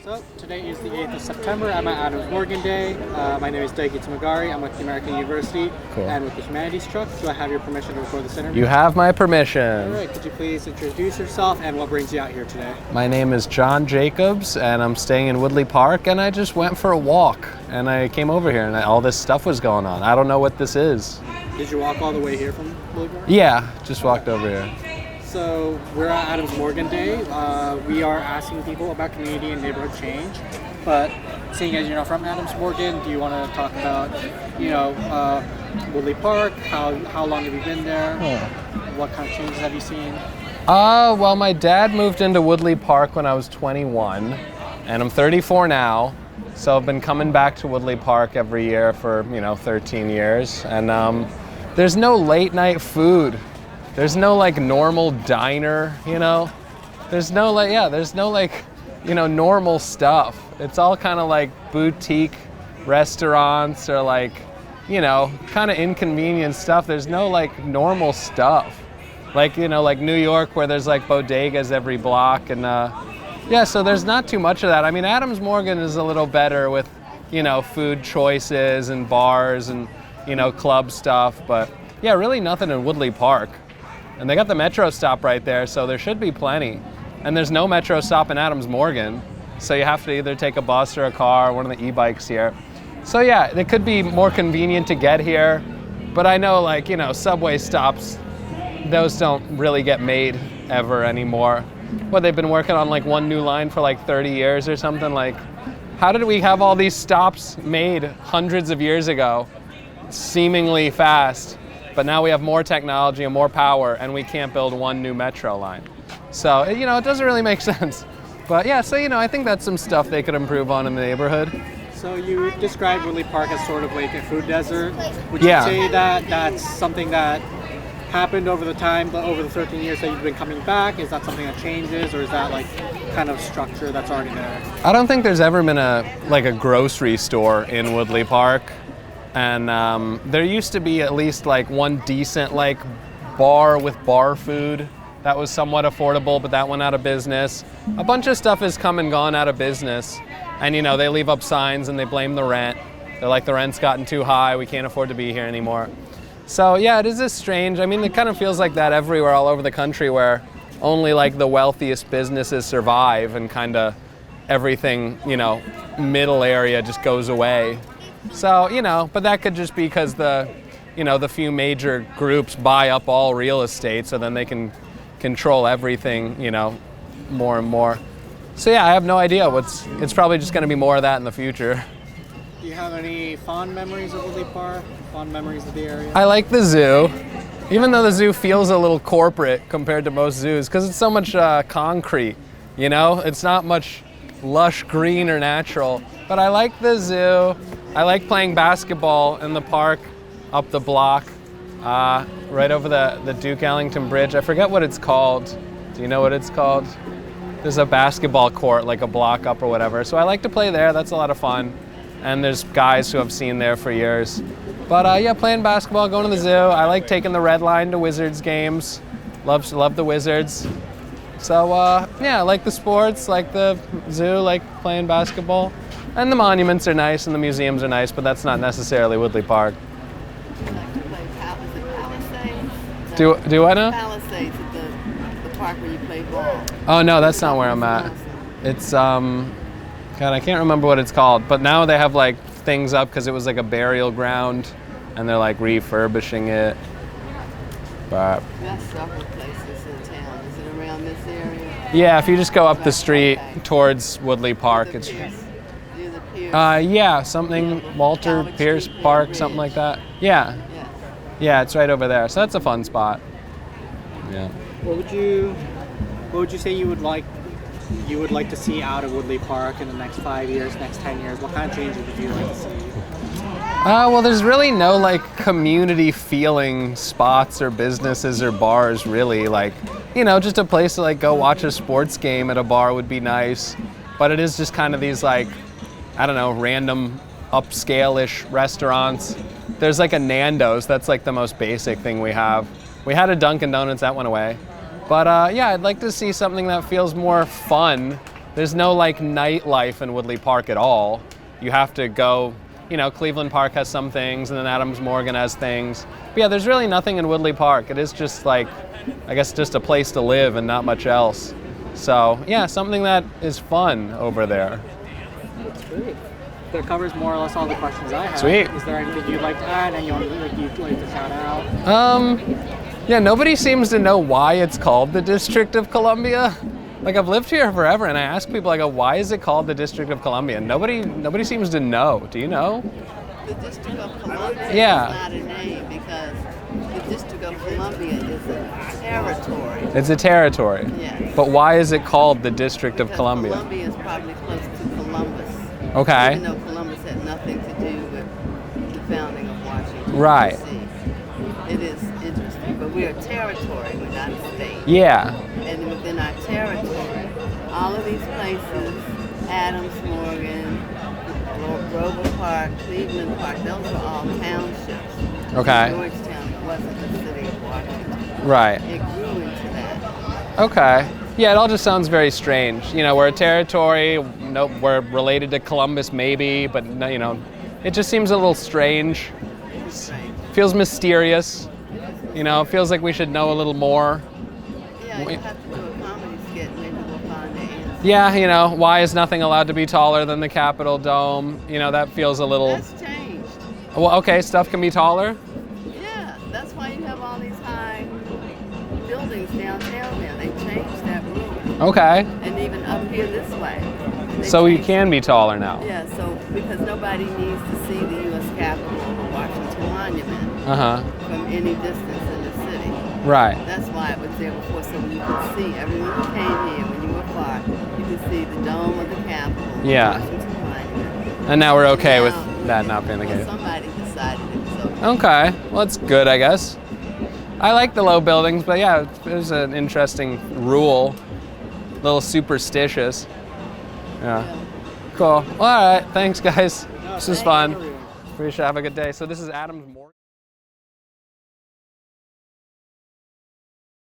So today is the 8th of September. I'm at Adams Morgan Day. My name is Daiki Tsumagari. I'm with the American University and with the Humanities Truck. Do I have your permission to record this interview? You have my permission. All right. Could you please introduce yourself and what brings you out here today? My name is John Jacobs, and I'm staying in Woodley Park, and I just went for a walk, and I came over here, and all this stuff was going on. I don't know what this is. Did you walk all the way here from Woodley Park? Yeah, just walked over here. So we're at Adams Morgan Day. We are asking people about community and neighborhood change. But seeing as you're not from Adams Morgan, do you want to talk about, Woodley Park? How long have you been there? What kind of changes have you seen? Well, my dad moved into Woodley Park when I was 21, and I'm 34 now. So I've been coming back to Woodley Park every year for, 13 years. And there's no late night food. There's no normal diner, There's no normal stuff. It's all kind of boutique restaurants or kind of inconvenient stuff. There's no normal stuff. New York where there's bodegas every block and so there's not too much of that. I mean, Adams Morgan is a little better with, food choices and bars and, club stuff, but yeah, really nothing in Woodley Park. And they got the metro stop right there, so there should be plenty. And there's no metro stop in Adams Morgan, so you have to either take a bus or a car, or one of the e-bikes here. So yeah, it could be more convenient to get here, but I know subway stops, those don't really get made ever anymore. They've been working on one new line for 30 years or something. How did we have all these stops made hundreds of years ago, seemingly fast? But now we have more technology and more power, and we can't build one new metro line. So, it doesn't really make sense. But yeah, so, I think that's some stuff they could improve on in the neighborhood. So you described Woodley Park as sort of like a food desert. Would you say that that's something that happened over the 13 years that you've been coming back? Is that something that changes, or is that kind of structure that's already there? I don't think there's ever been a grocery store in Woodley Park. And there used to be at least one decent bar with bar food that was somewhat affordable, but that went out of business. A bunch of stuff has come and gone out of business, and they leave up signs and they blame the rent. They're the rent's gotten too high, we can't afford to be here anymore. So yeah, it is just strange. I mean, it kind of feels like that everywhere all over the country, where only the wealthiest businesses survive and kind of everything, middle area just goes away. So, but that could just be because the few major groups buy up all real estate, so then they can control everything, more and more. So yeah, I have no idea it's probably just going to be more of that in the future. Do you have any fond memories of Woodley Park? Fond memories of the area? I like the zoo, even though the zoo feels a little corporate compared to most zoos, because it's so much concrete, It's not much lush green or natural. But I like the zoo. I like playing basketball in the park up the block, right over the Duke Ellington Bridge. I forget what it's called. Do you know what it's called? There's a basketball court a block up or whatever. So I like to play there. That's a lot of fun. And there's guys who I've seen there for years. But yeah, playing basketball, going to the zoo. I like taking the Red Line to Wizards games. Love the Wizards. So yeah, I like the sports, like the zoo, like playing basketball. And the monuments are nice and the museums are nice, but that's not necessarily Woodley Park. You like to play Palisades? Do I know? Palisades at the park where you play ball. Oh no, that's not where I'm at. It's God, I can't remember what it's called. But now they have things up because it was a burial ground, and they're refurbishing it. But You got several places in town. Is it around this area? yeah, if you just go up the street towards Woodley Park, it's. Yeah, something, Walter Pierce Park, something like that. Yeah, it's right over there. So that's a fun spot. Yeah. What would you say you would like to see out of Woodley Park in the next 5 years, next 10 years? What kind of changes would you like to see? Well, there's really no community feeling spots or businesses or bars really. Just a place to go watch a sports game at a bar would be nice. But it is just kind of these I don't know, random upscale-ish restaurants. There's a Nando's, that's the most basic thing we have. We had a Dunkin' Donuts, that went away. But yeah, I'd like to see something that feels more fun there's no like nightlife in Woodley Park at all. You have to go, you know, Cleveland Park has some things and then Adams Morgan has things. But yeah, there's really nothing in Woodley Park. It is just like, I guess just a place to live and not much else. So yeah, something that is fun over there. That's great. That covers more or less all the questions I have. Sweet. Is there anything you'd like to add? Anyone you'd like to shout out? Yeah, nobody seems to know why it's called the District of Columbia. Like I've lived here forever and I ask people, I go, why is it called the District of Columbia? And nobody seems to know. Do you know? The District of Columbia Yeah. is not a name because the District of Columbia is a territory. It's a territory. Yes. But why is it called the District of Because Columbia? Columbia is probably close to Columbus. Okay. Even though Columbus had nothing to do with the founding of Washington, Right. D.C. It is interesting, but we're a territory, we're not a state. Yeah. And within our territory, all of these places, Adams Morgan, Grover Park, Cleveland Park, those were all townships. Okay. Georgetown wasn't the city of Washington. Right. It grew into that. Okay. Yeah, it all just sounds very strange. You know, we're a territory, no, we're related to Columbus maybe, but no, you know, it just seems a little strange. It's strange. Feels mysterious. You know, it feels like we should know a little more. Yeah, you have to do a comedy skit, maybe we'll find the answer. Yeah, you know, why is nothing allowed to be taller than the Capitol Dome? You know, that feels a little... That's changed. Well, okay, stuff can be taller? Yeah, that's why you have all these high buildings downtown now. They changed that rule. Okay. And even up here this way. they So you changed can be taller now? Yeah, so because nobody needs to see the U.S. Capitol or the Washington Monument Uh-huh. from any distance in the city. Right. That's why it was there before, so you could see, everyone who came here, when you were far, you could see the dome of the Capitol, Yeah. the Washington Monument. And now we're okay with Now, that not being the well, case. somebody decided it was okay. Okay, well, that's good, I guess. I like the low buildings, but yeah, it was an interesting rule. A little superstitious. Yeah. Cool. Well, all right, thanks, guys. This is fun. We should have a good day. So this is Adams Morgan.